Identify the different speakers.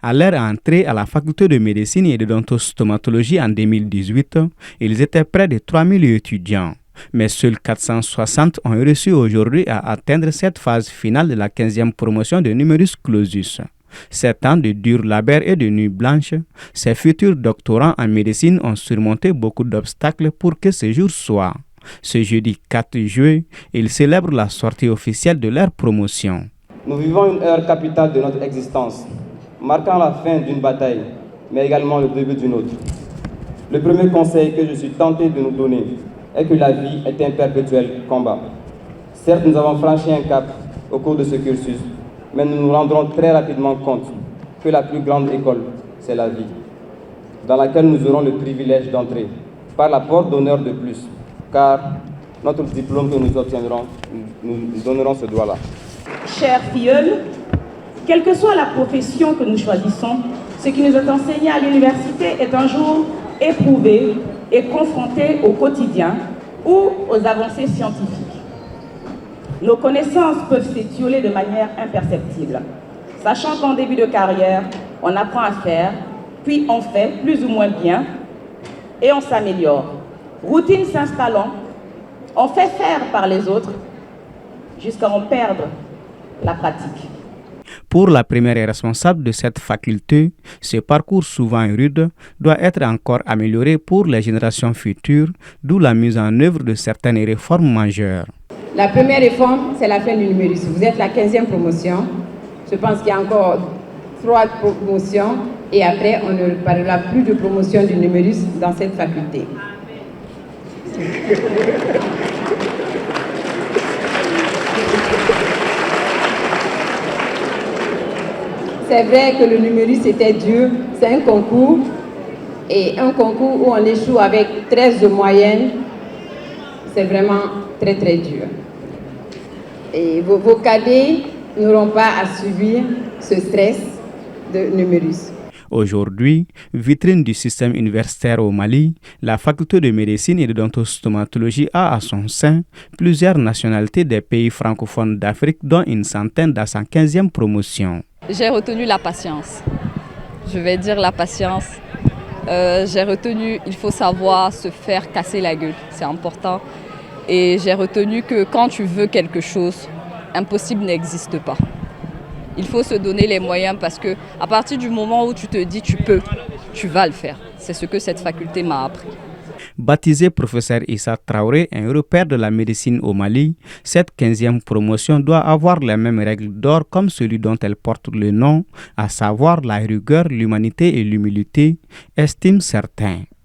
Speaker 1: À leur entrée à la faculté de médecine et de dentostomatologie en 2018, ils étaient près de 3000 étudiants. Mais seuls 460 ont réussi aujourd'hui à atteindre cette phase finale de la 15e promotion de Numerus Clausus. 7 ans de dur labeur et de nuits blanches, ces futurs doctorants en médecine ont surmonté beaucoup d'obstacles pour que ce jour soit. Ce jeudi 4 juillet, ils célèbrent la sortie officielle de leur promotion.
Speaker 2: Nous vivons une heure capitale de notre existence, marquant la fin d'une bataille, mais également le début d'une autre. Le premier conseil que je suis tenté de nous donner est que la vie est un perpétuel combat. Certes, nous avons franchi un cap au cours de ce cursus, mais nous nous rendrons très rapidement compte que la plus grande école, c'est la vie, dans laquelle nous aurons le privilège d'entrer par la porte d'honneur de plus, car notre diplôme que nous obtiendrons, nous donnerons ce droit-là.
Speaker 3: Chers filleuls, quelle que soit la profession que nous choisissons, ce qui nous est enseigné à l'université est un jour éprouvé et confronté au quotidien ou aux avancées scientifiques. Nos connaissances peuvent s'étioler de manière imperceptible, sachant qu'en début de carrière, on apprend à faire, puis on fait plus ou moins bien et on s'améliore. Routine s'installant, on fait faire par les autres jusqu'à en perdre la pratique.
Speaker 1: Pour la première responsable de cette faculté, ce parcours souvent rude doit être encore amélioré pour les générations futures, d'où la mise en œuvre de certaines réformes majeures.
Speaker 4: La première réforme, c'est la fin du numerus. Vous êtes la 15e promotion. Je pense qu'il y a encore 3 promotions et après, on ne parlera plus de promotion du numerus dans cette faculté. C'est vrai que le numerus était dur, c'est un concours, et un concours où on échoue avec 13 de moyenne, c'est vraiment très très dur. Et vos cadets n'auront pas à subir ce stress de numerus.
Speaker 1: Aujourd'hui, vitrine du système universitaire au Mali, la faculté de médecine et de dentostomatologie a à son sein plusieurs nationalités des pays francophones d'Afrique, dont une centaine dans sa 15e promotion.
Speaker 5: J'ai retenu la patience. Je vais dire la patience. J'ai retenu, il faut savoir se faire casser la gueule, c'est important. Et j'ai retenu que quand tu veux quelque chose, impossible n'existe pas. Il faut se donner les moyens parce que à partir du moment où tu te dis tu peux, tu vas le faire. C'est ce que cette faculté m'a appris.
Speaker 1: Baptisé professeur Issa Traoré, un repère de la médecine au Mali, cette 15e promotion doit avoir les mêmes règles d'or comme celui dont elle porte le nom, à savoir la rigueur, l'humanité et l'humilité, estiment certains.